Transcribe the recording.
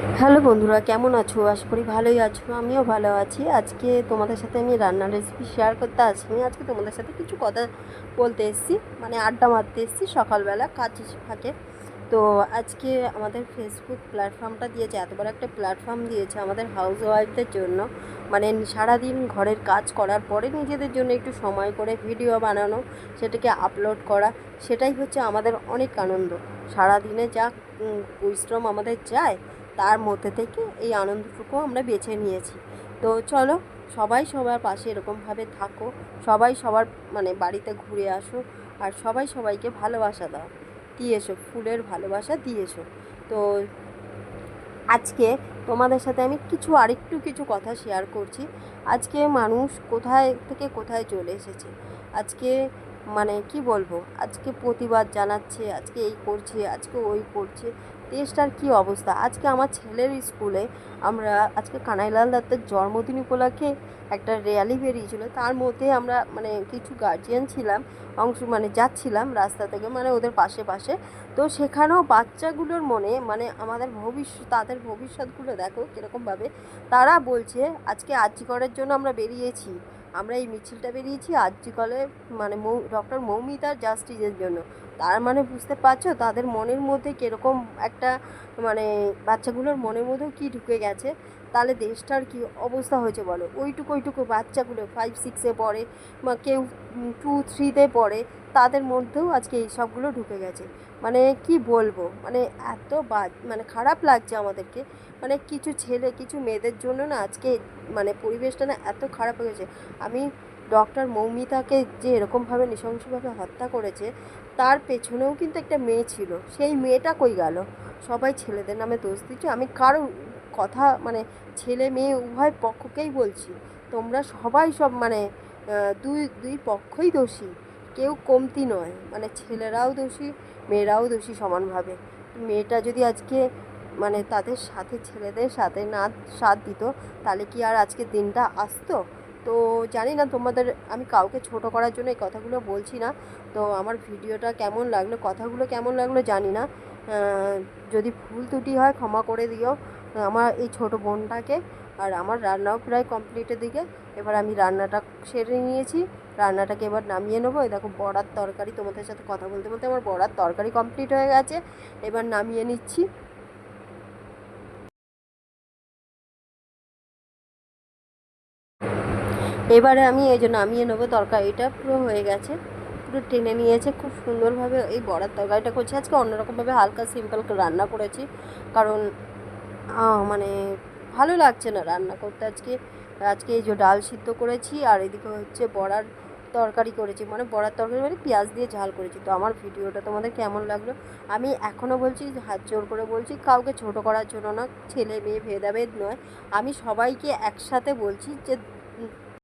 Hello বন্ধুরা, কেমন আছো? আশা করি ভালোই আছো। আমিও ভালো আছি। আজকে তোমাদের সাথে আমি রান্নার রেসিপি শেয়ার করতে আসিনি। আজকে তোমাদের সাথে কিছু কথা বলতে এসেছি, মানে আড্ডা মারতে এসেছি সকালবেলা কাজ ফাঁকে। তো আজকে আমাদের ফেসবুক প্ল্যাটফর্মটা দিয়েছে, এত বড় একটা প্ল্যাটফর্ম দিয়েছে আমাদের হাউস ওয়াইফদের জন্য। মানে সারাদিন ঘরের কাজ করার পরে নিজেদের জন্য একটু সময় করে ভিডিও বানানো, সেটাকে আপলোড করা, সেটাই হচ্ছে আমাদের অনেক আনন্দ। সারাদিনে যা পরিশ্রম আমাদের যায়, তার মধ্যে থেকে এই আনন্দটুকু আমরা বেছে নিয়েছি। তো চলো, সবাই সবার পাশে এরকমভাবে থাকো, সবাই সবার মানে বাড়িতে ঘুরে আসো, আর সবাই সবাইকে ভালোবাসা দাও, দিয়ে এসো, ফুলের ভালোবাসা দিয়ে এসো। তো আজকে তোমাদের সাথে আমি আরেকটু কিছু কথা শেয়ার করছি। আজকে মানুষ কোথায় থেকে কোথায় চলে এসেছে। আজকে মানে কি বলবো, আজকে প্রতিবাদ জানাচ্ছে, আজকে এই করছে, আজকে ওই করছে। দেশটার কি অবস্থা! আজকে আমার ছেলের স্কুলে আমরা আজকে কানাইলাল দত্তের জন্মদিন উপলক্ষে একটা র্যালি বেরিয়েছিল। তার মধ্যে আমরা মানে কিছু গার্জিয়ান ছিলাম, মানে যাচ্ছিলাম রাস্তা থেকে, মানে ওদের পাশে পাশে। তো সেখানেও বাচ্চাগুলোর মনে মানে আমাদের তাদের ভবিষ্যৎগুলো দেখো কীরকমভাবে তারা বলছে। আজকে আরজি করের জন্য আমরা বেরিয়েছি, আমরা এই মিছিলটা বেরিয়েছি আরজি করে, মানে ডক্টর মৌমিতার জাস্টিসের জন্য। তার মানে বুঝতে পারছো তাদের মনের মধ্যে কীরকম একটা মানে বাচ্চাগুলোর মনের মধ্যেও কী ঢুকে গেছে। তাহলে দেশটার কী অবস্থা হয়েছে বলো। ওইটুকু বাচ্চাগুলো 5-6-এ পড়ে বা কেউ 2-3-তে পড়ে, তাদের মধ্যেও আজকে এই সবগুলো ঢুকে গেছে। মানে কি বলবো, মানে এত মানে খারাপ লাগছে আমাদেরকে। মানে কিছু মেয়েদের জন্য না আজকে মানে পরিবেশটা না এত খারাপ হয়ে গেছে। আমি ডক্টর মৌমিতাকে যে এরকমভাবে নৃশংসভাবে হত্যা করেছে, তার পেছনেও কিন্তু একটা মেয়ে ছিল। সেই মেয়েটা কই গেল? সবাই ছেলেদের নামে দোষ দিচ্ছে। আমি কারো কথা মানে ছেলে মেয়ে উভয় পক্ষকেই বলছি, তোমরা সবাই সব মানে দুই দুই পক্ষই দোষী, কেউ কমতি নয়। মানে ছেলেরাও দোষী, মেয়েরাও দোষী সমানভাবে। মেয়েটা যদি আজকে মানে তাদের সাথে ছেলেদের সাথে না সাথ দিত, তাহলে কি আর আজকে দিনটা আসতো? তো জানি না তোমাদের, আমি কাউকে ছোট করার জন্য এই কথাগুলো বলছি না। তো আমার ভিডিওটা কেমন লাগলো, কথাগুলো কেমন লাগলো জানি না। যদি ভুল ত্রুটি হয় ক্ষমা করে দিও আমার এই ছোট বোনটাকে। আর আমার রান্নাও প্রায় কমপ্লিটের দিকে। এবার আমি রান্নাটা সেরে নিয়েছি, রান্নাটাকে এবার নামিয়ে নেবো। এই দেখো বড়ার তরকারি, তোমাদের সাথে কথা বলতে বলতে আমার বড়ার তরকারি কমপ্লিট হয়ে গেছে। এবার নামিয়ে নিচ্ছি। এবারে আমি এই যে নামিয়ে নেবো, তরকারিটা পুরো হয়ে গেছে, পুরো টেনে নিয়েছে খুব সুন্দরভাবে। এই বড়ার তরকারিটা করছি আজকে অন্যরকমভাবে, হালকা সিম্পল রান্না করেছি, কারণ মানে ভালো লাগছে না রান্না করতে আজকে। আজকে এই যে ডাল সিদ্ধ করেছি, আর এদিকে হচ্ছে বড়ার তরকারি করেছি, মানে বড়ার তরকারি মানে পেঁয়াজ দিয়ে ঝাল করেছি। তো আমার ভিডিওটা তোমাদের কেমন লাগলো? আমি এখনও বলছি, হাত জোর করে বলছি, কাউকে ছোট করার জন্য না, ছেলে মেয়ে ভেদাভেদ নয়, আমি সবাইকে একসাথে বলছি যে